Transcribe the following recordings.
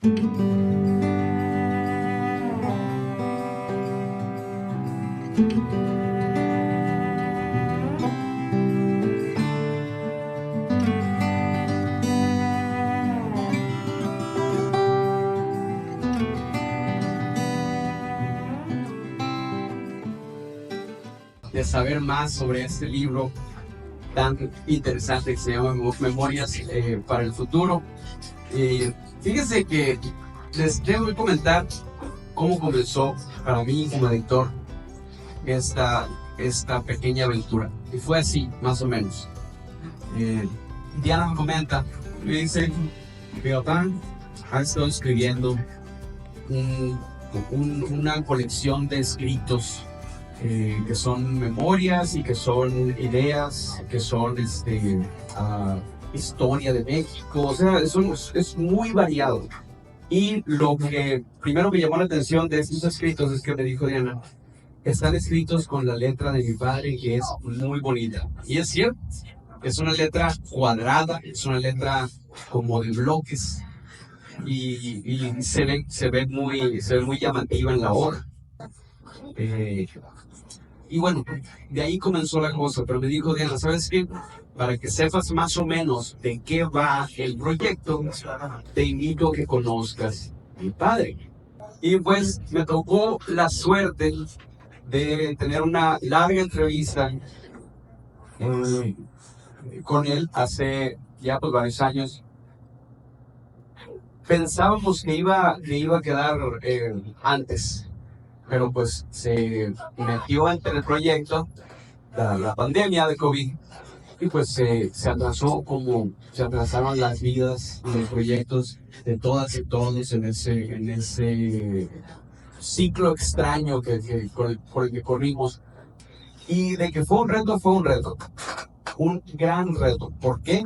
De saber más sobre este libro tan interesante que se llama Memorias para el Futuro. Fíjense que les tengo que comentar cómo comenzó para mí como editor esta pequeña aventura. Y fue así, más o menos. Diana me comenta, me dice, mi papá ha estado escribiendo una colección de escritos que son memorias y que son ideas, que son historia de México, o sea, es muy variado. Y lo que primero me llamó la atención de estos escritos es que me dijo Diana, están escritos con la letra de mi padre, que es muy bonita. Y es cierto, es una letra cuadrada, es una letra como de bloques, y se ve muy llamativa en la obra. Y bueno, de ahí comenzó la cosa, pero me dijo Diana, ¿sabes qué? Para que sepas más o menos de qué va el proyecto, te invito a que conozcas a mi padre. Y pues me tocó la suerte de tener una larga entrevista con él hace ya pues varios años. Pensábamos que iba a quedar antes, pero pues se metió entre el proyecto la pandemia de COVID y pues se atrasaron las vidas y los proyectos de todas y todos en ese ciclo extraño por el que corrimos. Y de que fue un reto, un gran reto. ¿Por qué?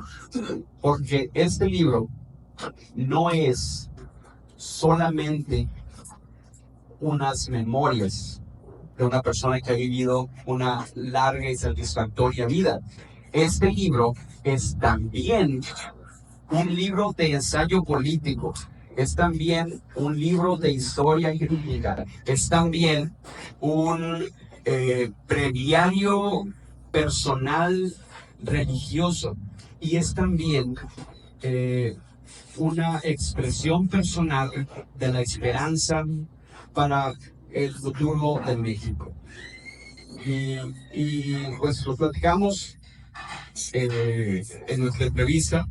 Porque este libro no es solamente unas memorias de una persona que ha vivido una larga y satisfactoria vida. Este libro es también un libro de ensayo político, es también un libro de historia y crítica, es también un breviario personal religioso y es también una expresión personal de la esperanza para el futuro de México. Y pues lo platicamos en nuestra entrevista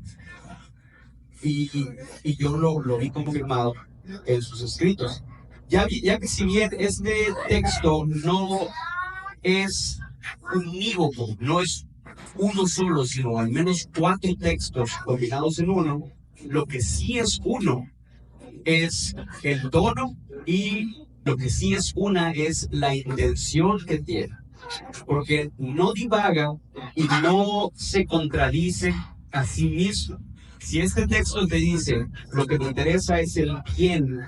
y yo lo vi confirmado en sus escritos. Ya que si bien este texto no es unívoco, no es uno solo, sino al menos 4 textos combinados en uno, lo que sí es uno es el tono y lo que sí es una es la intención que tiene, porque no divaga y no se contradice a sí mismo. Si este texto te dice lo que me interesa es el bien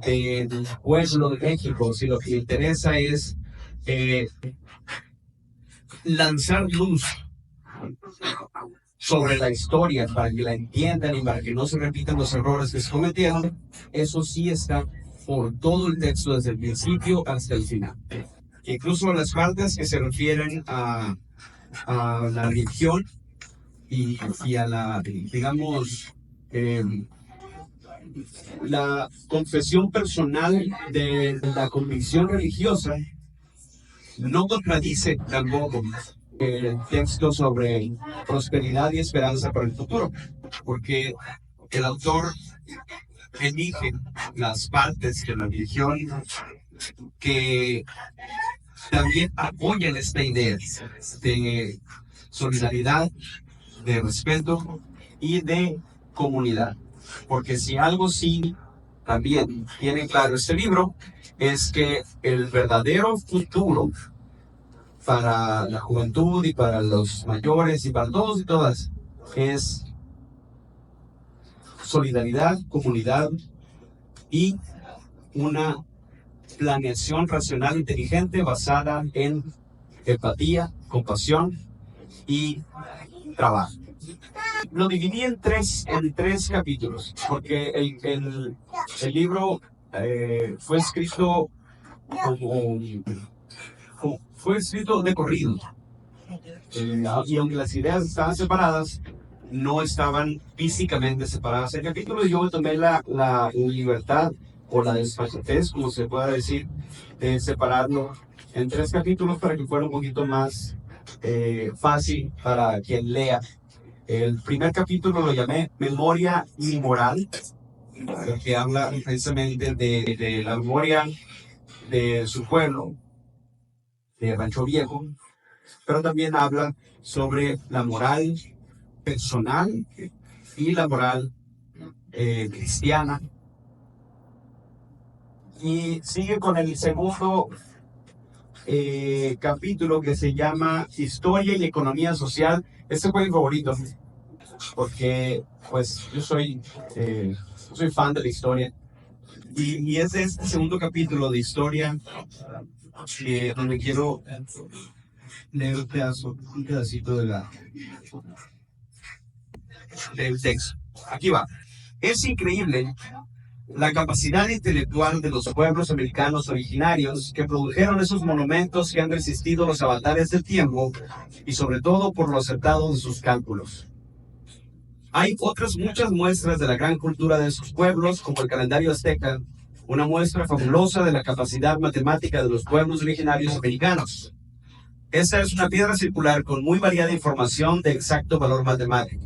del pueblo de México, si lo que me interesa es lanzar luz sobre la historia para que la entiendan y para que no se repitan los errores que se cometieron, eso sí está por todo el texto desde el principio hasta el final. Incluso las partes que se refieren a la religión y a la, digamos, la confesión personal de la convicción religiosa, no contradice tampoco el texto sobre prosperidad y esperanza para el futuro, porque el autor elige las partes de la religión que también apoyan esta idea de solidaridad, de respeto y de comunidad. Porque si algo sí también tiene claro este libro, es que el verdadero futuro para la juventud y para los mayores y para todos y todas es solidaridad, comunidad y una planeación racional inteligente basada en empatía, compasión y trabajo. Lo dividí en tres capítulos, porque El libro fue escrito fue escrito de corrido. Y aunque las ideas estaban separadas, no estaban físicamente separadas. El capítulo yo tomé la libertad o la desfachatez, como se pueda decir, de separarlo en 3 capítulos para que fuera un poquito más fácil para quien lea. El primer capítulo lo llamé Memoria Inmoral, que habla precisamente de la memoria de su pueblo, de Rancho Viejo, pero también habla sobre la moral personal y la moral cristiana. Y sigue con el segundo capítulo que se llama Historia y Economía Social. Este fue mi favorito porque pues soy fan de la historia. Y es este segundo capítulo de historia donde quiero leer un pedacito del texto. Aquí va. Es increíble la capacidad intelectual de los pueblos americanos originarios que produjeron esos monumentos que han resistido los avatares del tiempo y sobre todo por lo acertado de sus cálculos. Hay otras muchas muestras de la gran cultura de esos pueblos, como el calendario azteca, una muestra fabulosa de la capacidad matemática de los pueblos originarios americanos. Esta es una piedra circular con muy variada información de exacto valor matemático.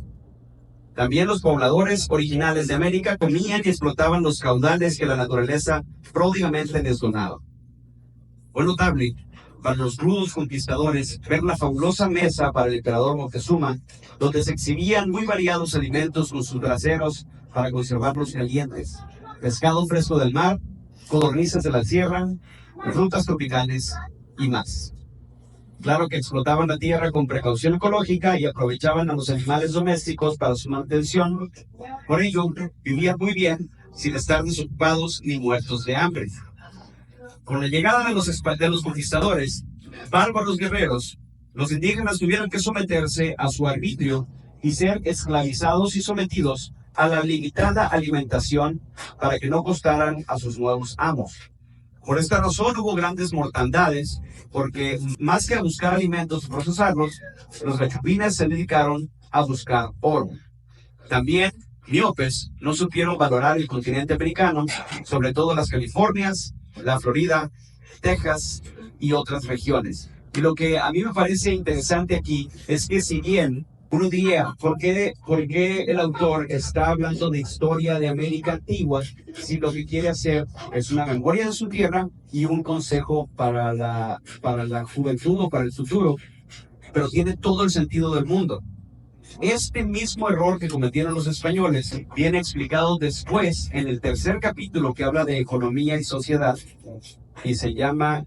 También los pobladores originales de América comían y explotaban los caudales que la naturaleza pródigamente les donaba. Fue notable para los rudos conquistadores ver la fabulosa mesa para el emperador Moctezuma, donde se exhibían muy variados alimentos con sus braseros para conservarlos calientes, pescado fresco del mar, codornices de la sierra, frutas tropicales y más. Claro que explotaban la tierra con precaución ecológica y aprovechaban a los animales domésticos para su mantención. Por ello, vivían muy bien sin estar desocupados ni muertos de hambre. Con la llegada de los conquistadores, bárbaros guerreros, los indígenas tuvieron que someterse a su arbitrio y ser esclavizados y sometidos a la limitada alimentación para que no costaran a sus nuevos amos. Por esta razón hubo grandes mortandades, porque más que a buscar alimentos y procesarlos, los gachupines se dedicaron a buscar oro. También miopes no supieron valorar el continente americano, sobre todo las Californias, la Florida, Texas y otras regiones. Y lo que a mí me parece interesante aquí es que si bien uno diría, ¿por qué el autor está hablando de historia de América antigua si lo que quiere hacer es una memoria de su tierra y un consejo para la juventud o para el futuro? Pero tiene todo el sentido del mundo. Este mismo error que cometieron los españoles viene explicado después en el tercer capítulo que habla de economía y sociedad y se llama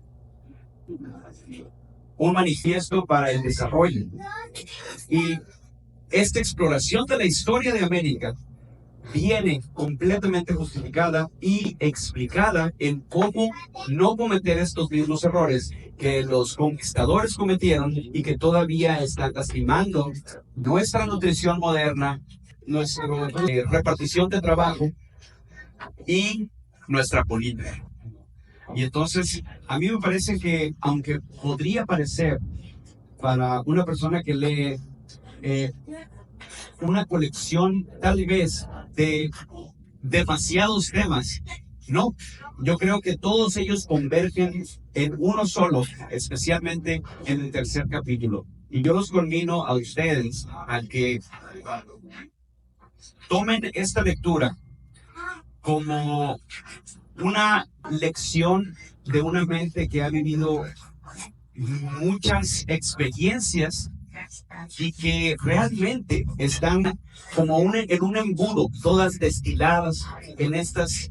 Un manifiesto para el desarrollo. Y esta exploración de la historia de América viene completamente justificada y explicada en cómo no cometer estos mismos errores que los conquistadores cometieron y que todavía están lastimando nuestra nutrición moderna, nuestra repartición de trabajo y nuestra política. Y entonces, a mí me parece que, aunque podría parecer para una persona que lee una colección tal vez de demasiados temas, no, yo creo que todos ellos convergen en uno solo, especialmente en el tercer capítulo. Y yo los conmino a ustedes a que tomen esta lectura como una lección de una mente que ha vivido muchas experiencias y que realmente están como en un embudo, todas destiladas en estas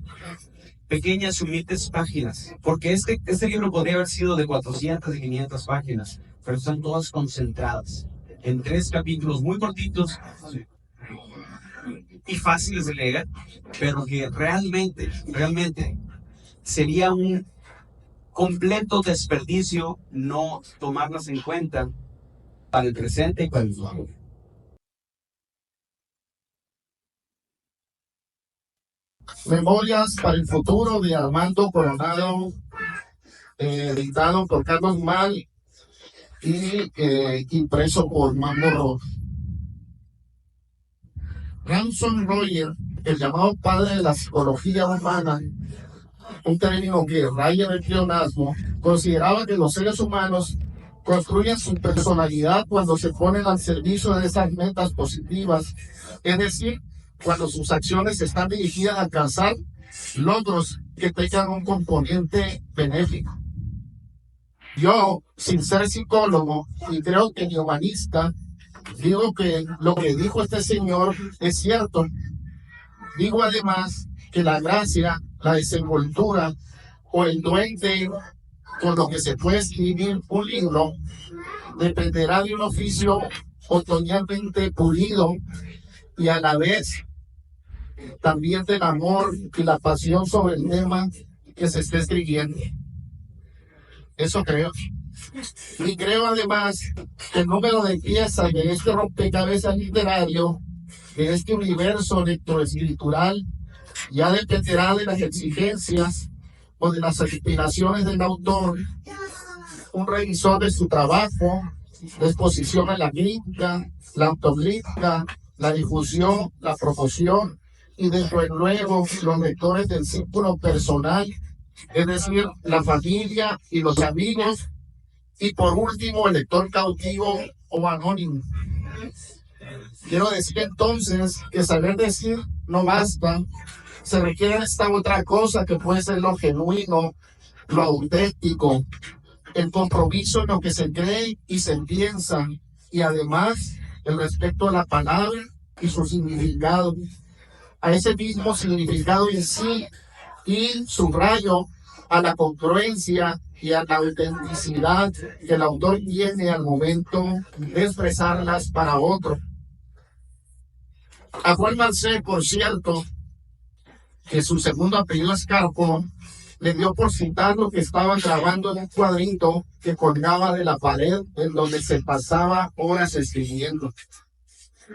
pequeñas humildes páginas, porque este libro podría haber sido de 400 y 500 páginas, pero están todas concentradas en 3 capítulos muy cortitos y fáciles de leer, pero que realmente sería un completo desperdicio no tomarlas en cuenta para el presente y para el futuro. Memorias para el futuro de Armando Coronado, editado por Carlos Mal y impreso por Mambo Rock. Ransom Roger, el llamado padre de la psicología humana, un término que raya en el pleonasmo, consideraba que los seres humanos construyen su personalidad cuando se ponen al servicio de esas metas positivas, es decir, cuando sus acciones están dirigidas a alcanzar logros que tengan un componente benéfico. Yo, sin ser psicólogo y creo que ni humanista, digo que lo que dijo este señor es cierto. Digo además que la gracia, la desenvoltura o el duende con lo que se puede escribir un libro dependerá de un oficio otoñalmente pulido y a la vez también del amor y la pasión sobre el tema que se esté escribiendo. Eso creo. Y creo además que el número de piezas de este rompecabezas literario, de este universo lectoescritural, ya dependerá de las exigencias o de las aspiraciones del autor, un revisor de su trabajo, la exposición en la crítica, la autocrítica, la difusión, la promoción y desde luego los lectores del círculo personal, es decir, la familia y los amigos, y por último el lector cautivo o anónimo. Quiero decir entonces que saber decir no basta, se requiere esta otra cosa que puede ser lo genuino, lo auténtico, el compromiso en lo que se cree y se piensa, y además el respeto a la palabra y su significado, a ese mismo significado en sí, y subrayo a la congruencia y a la autenticidad que el autor tiene al momento de expresarlas para otro. A Juan Marcé, por cierto, que su segundo apellido es Carpo, le dio por citar lo que estaba grabando en un cuadrito que colgaba de la pared en donde se pasaba horas escribiendo.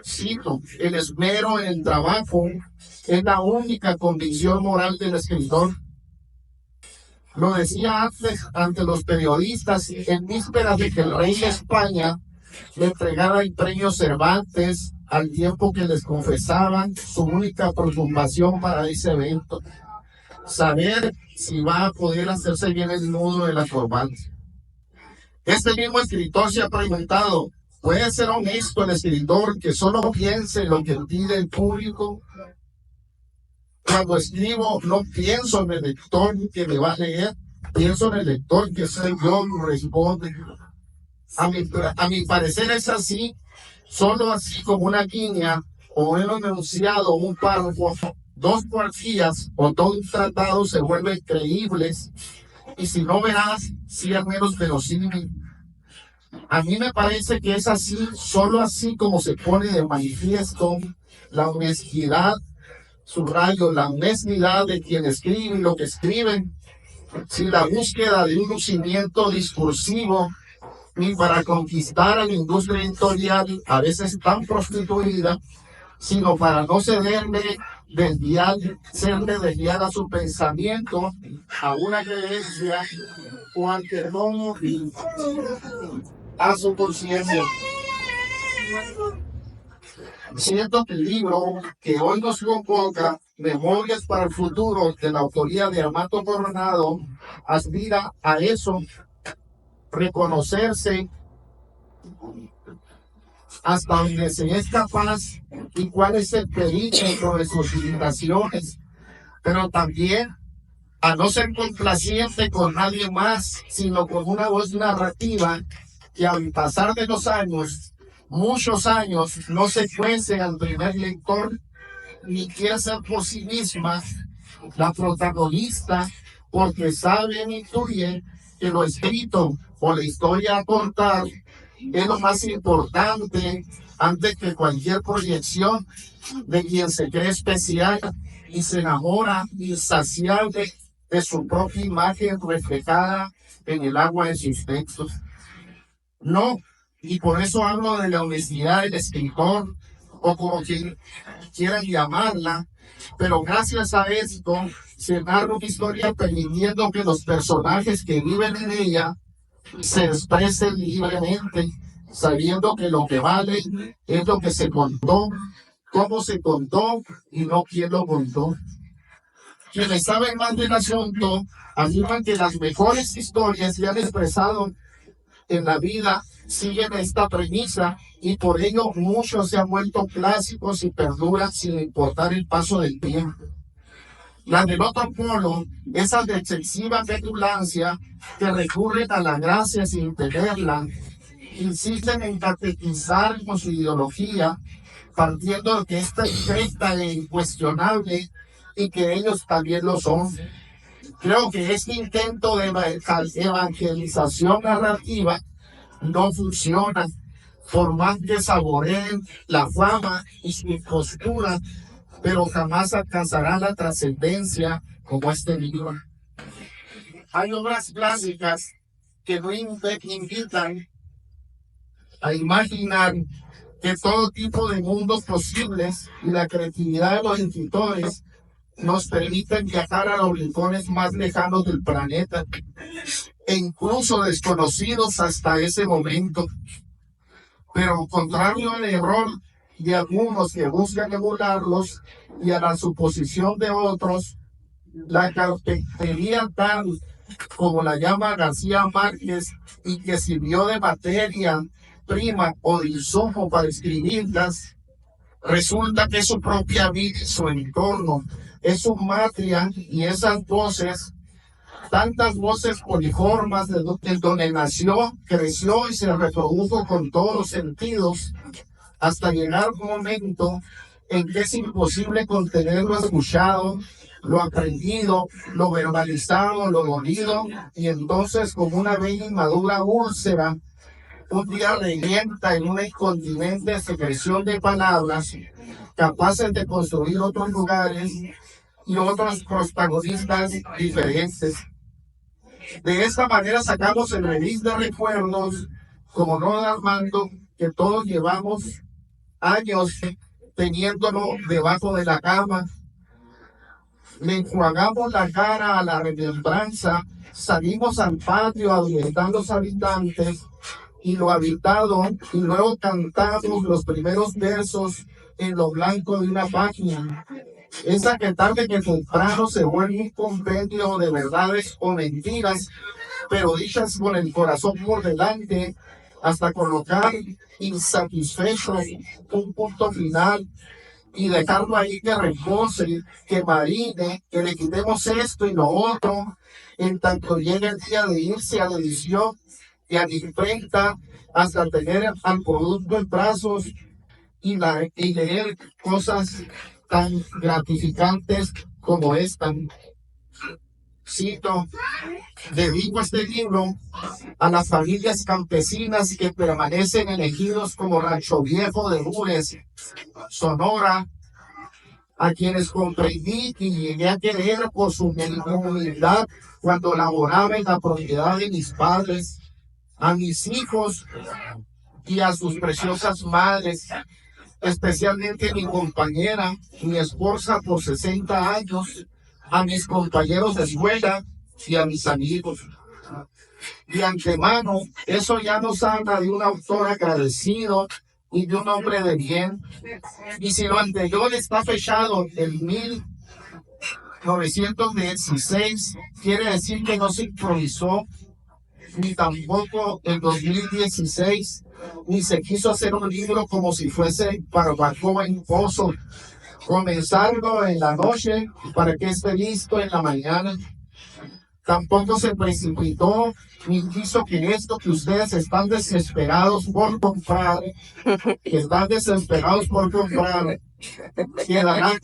Cito, el esmero en el trabajo es la única convicción moral del escritor. Lo decía antes ante los periodistas en vísperas de que el rey de España le entregara el premio Cervantes, al tiempo que les confesaban su única preocupación para ese evento: saber si va a poder hacerse bien el nudo de la corbata. Este mismo escritor se ha preguntado: ¿puede ser honesto el escritor que solo piense en lo que pide el público? Cuando escribo, no pienso en el lector que me va a leer, pienso en el lector que soy yo, responde. A mi parecer es así, solo así como una guiña o un enunciado, un párrafo, dos cuartillas o todo un tratado se vuelven creíbles, y si no verás, si es menos verosímil. A mí me parece que es así, solo así como se pone de manifiesto la honestidad, subrayo, la honestidad de quien escribe y lo que escriben, sin la búsqueda de un lucimiento discursivo, ni para conquistar a la industria editorial, a veces tan prostituida, sino para no serle desviar a su pensamiento, a una creencia o al perdón a su conciencia. Siento que el libro que hoy nos convoca, Memorias para el futuro, de la autoría de Armando Coronado, aspira a eso, reconocerse hasta donde se es capaz y cuál es el perímetro de sus limitaciones, pero también a no ser complaciente con nadie más, sino con una voz narrativa que al pasar de los años, muchos años, no se cuece al primer lector, ni quiere ser por sí misma la protagonista, porque sabe ni intuye que lo escrito o la historia a contar es lo más importante antes que cualquier proyección de quien se cree especial y se enamora insaciable de su propia imagen reflejada en el agua de sus textos. No, y por eso hablo de la honestidad del escritor, o como quieran llamarla, Pero gracias a esto se narra una historia permitiendo que los personajes que viven en ella se expresen libremente, sabiendo que lo que vale es lo que se contó, cómo se contó y no quién lo contó. Quienes saben más del asunto afirman que las mejores historias que han expresado en la vida siguen esta premisa y por ello muchos se han vuelto clásicos y perduran sin importar el paso del tiempo. Las del otro polo, esas de excesiva petulancia que recurren a la gracia sin tenerla, insisten en catequizar con su ideología, partiendo de que esta es recta e incuestionable y que ellos también lo son. Creo que este intento de evangelización narrativa no funciona, por más que saboreen la fama y su postura, pero jamás alcanzará la trascendencia como este libro. Hay obras clásicas que no invitan a imaginar que todo tipo de mundos posibles y la creatividad de los escritores nos permiten viajar a los rincones más lejanos del planeta e incluso desconocidos hasta ese momento. Pero contrario al error de algunos que buscan emularlos y a la suposición de otros, la carpintería tal como la llama García Márquez y que sirvió de materia prima o de insumo para escribirlas, resulta que su propia vida y su entorno es su matria y esas voces, tantas voces poliformas de donde nació, creció y se reprodujo con todos los sentidos, hasta llegar un momento en que es imposible contener lo escuchado, lo aprendido, lo verbalizado, lo dolido, y entonces como una bella y madura úlcera, un día revienta en una incontinente secreción de palabras, capaces de construir otros lugares y otros protagonistas diferentes. De esta manera sacamos el release de recuerdos, como Ron Armando, que todos llevamos años teniéndolo debajo de la cama. Le enjuagamos la cara a la remembranza, salimos al patio a visitar los habitantes y lo habitado, y luego cantamos los primeros versos en lo blanco de una página. Esa que tarde que temprano se vuelve un compendio de verdades o mentiras, pero dichas con el corazón por delante, hasta colocar insatisfechos un punto final y dejarlo ahí que repose, que marine, que le quitemos esto y lo otro, en tanto llega el día de irse a la edición y a la imprenta, hasta tener al producto en brazos y leer cosas tan gratificantes como esta. Cito, dedico este libro a las familias campesinas que permanecen en ejidos como Rancho Viejo de Rures, Sonora, a quienes comprendí y llegué a querer por su humildad cuando laboraba en la propiedad de mis padres, a mis hijos y a sus preciosas madres, especialmente mi compañera, mi esposa por 60 años, a mis compañeros de escuela y a mis amigos. De antemano, eso ya nos habla de un autor agradecido y de un hombre de bien. Y si lo anterior está fechado en 1916, quiere decir que no se improvisó, ni tampoco en 2016, ni se quiso hacer un libro como si fuese barbacoa en pozo, comenzarlo en la noche para que esté listo en la mañana. Tampoco se precipitó ni quiso que esto que ustedes están desesperados por comprar, queda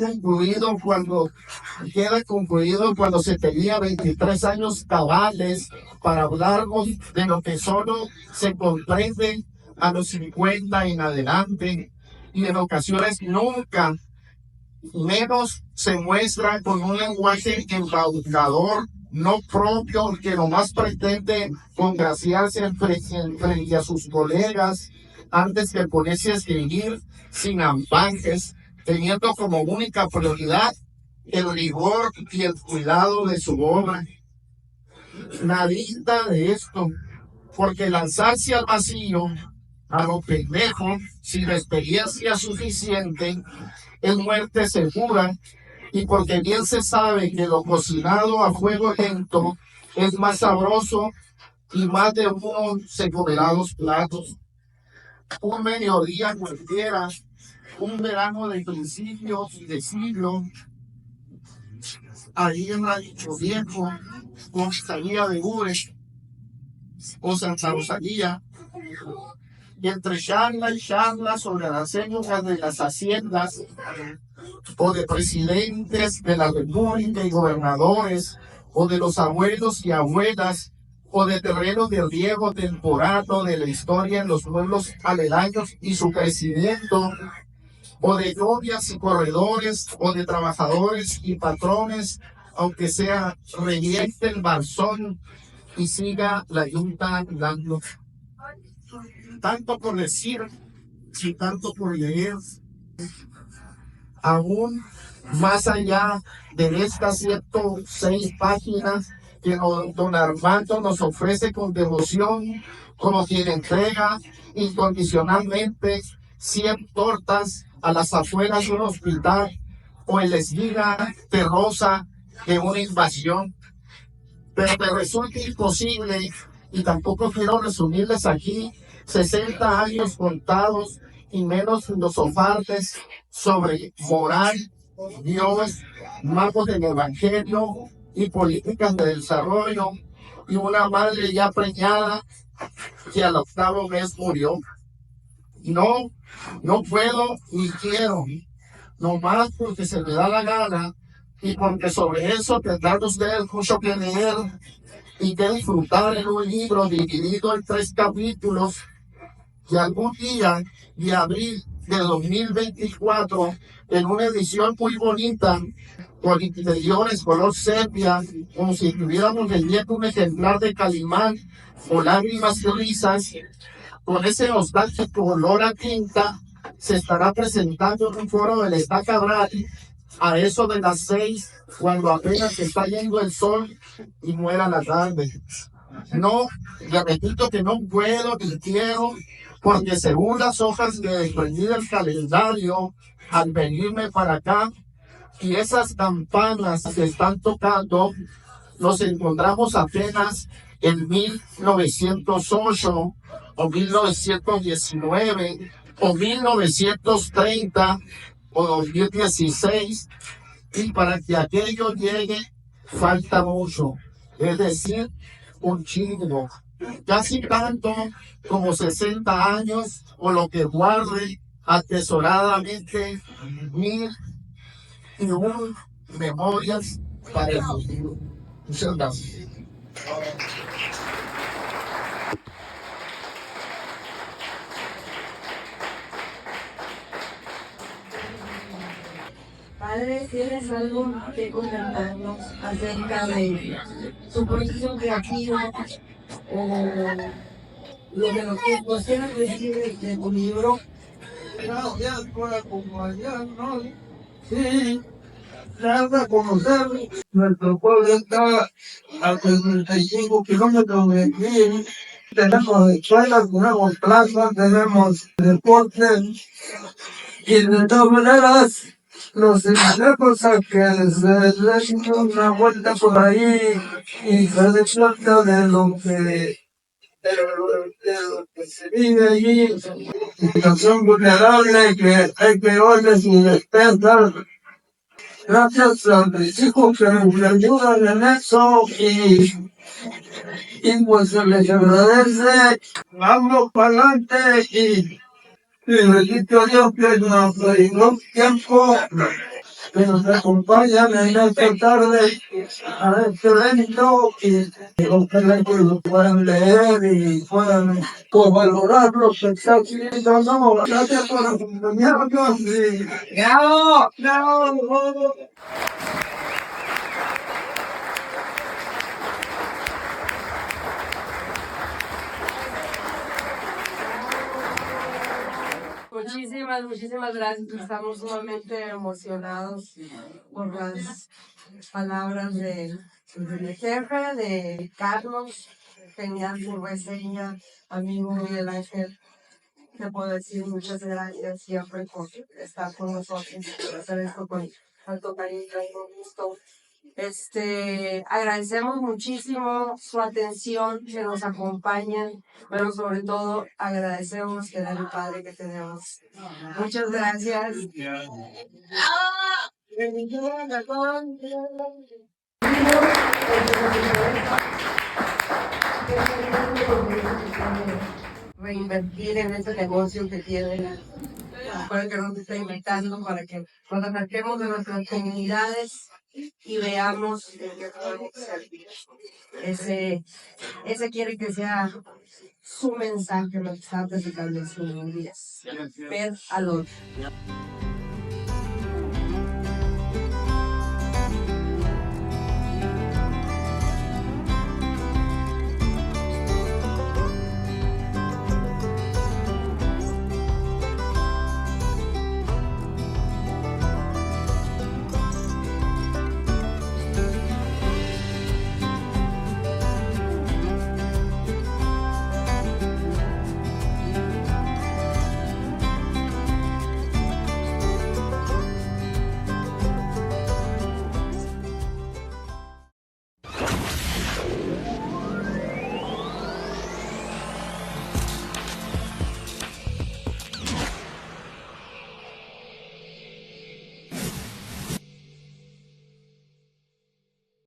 concluido cuando se tenía 23 años cabales para hablarnos de lo que solo se comprende a los 50 en adelante, y en ocasiones nunca menos se muestra con un lenguaje embaucador, no propio, que nomás pretende congraciarse frente a sus colegas antes que ponerse a escribir sin ampajes, teniendo como única prioridad el rigor y el cuidado de su obra. Nadita de esto, porque lanzarse al vacío, a lo pendejo, sin experiencia suficiente, es muerte segura, y porque bien se sabe que lo cocinado a fuego lento es más sabroso y más de uno se comerá los platos. Un mediodía cualquiera, un verano de principios de siglo, ahí en Rancho Viejo, Costaría de Ures o Santa Rosalía, y entre charla y charla sobre las épocas de las haciendas o de presidentes de la república y gobernadores, o de los abuelos y abuelas, o de terrenos de riego temporario de la historia en los pueblos aledaños y su crecimiento, o de novias y corredores, o de trabajadores y patrones, aunque sea reviente el barzón y siga la yunta dando. Tanto por decir y tanto por leer, aún más allá de estas 106 páginas que don Armando nos ofrece con devoción, como quien entrega incondicionalmente 100 tortas a las afueras de un hospital o el esquina terrosa de una invasión. Pero me resulta imposible, y tampoco quiero resumirles aquí 60 años contados y menos filosofantes sobre moral, Dios, magos del Evangelio y políticas de desarrollo, y una madre ya preñada que al 8º mes murió. No, no puedo ni quiero, nomás porque se me da la gana y porque sobre eso tendrán ustedes mucho que leer y que disfrutar en un libro dividido en 3 capítulos, que algún día de abril de 2024, en una edición muy bonita, con interiores color sepia, como si estuviéramos leyendo un ejemplar de Calimán, o Lágrimas y Risas, con ese nostálgico olor a tinta, se estará presentando en un foro del Estaca Brady a eso de las 6, cuando apenas está yendo el sol y muera la tarde. No, le repito que no puedo ni quiero, porque según las hojas que desprendí del calendario al venirme para acá, y esas campanas que están tocando, nos encontramos apenas en 1908 o 1919 o 1930 o 2016, y para que aquello llegue falta mucho, es decir, un chingo, casi tanto como 60 años o lo que guarde atesoradamente 1001 memorias para el futuro. Muchas gracias. Padre, ¿tienes algo que comentarnos acerca de su proceso creativo o lo que nos quieran decir de tu libro? Gracias por acompañarnos. Sí, nada conocer. Nuestro pueblo está a 35 kilómetros de aquí. Tenemos escuelas, tenemos plazas, tenemos deportes. Y de todas maneras, los invitamos a que se den una vuelta por ahí y se den cuenta de lo que se vive allí, situación vulnerable que hay que órdenes y despensas. Gracias a mis hijos que me ayudan en eso y pues se les agradece. Vamos para adelante y bendito Dios que nos brindó tiempo, que nos acompañan en esta tarde a este evento y ojalá que lo puedan leer y puedan valorar lo que está haciendo. No, gracias por acompañarnos y ¡bravo! ¡Bravo! Muchísimas muchísimas gracias. Estamos sumamente emocionados por las palabras de mi jefe, de Carlos, genial su reseña, amigo Miguel Ángel. Te puedo decir muchas gracias siempre por estar con nosotros, por hacer esto con tanto cariño y con gusto. Agradecemos muchísimo su atención, que nos acompañan, pero sobre todo agradecemos tener el padre que tenemos. Muchas gracias. Bendiciones a todos. Reinvertir en este negocio que tienen. Recuerden que nos está invitando para que nos acerquemos de nuestras comunidades y veamos en qué podemos servir. Ese quiere que sea su mensaje, lo que está platicando en sus días. Ver al otro.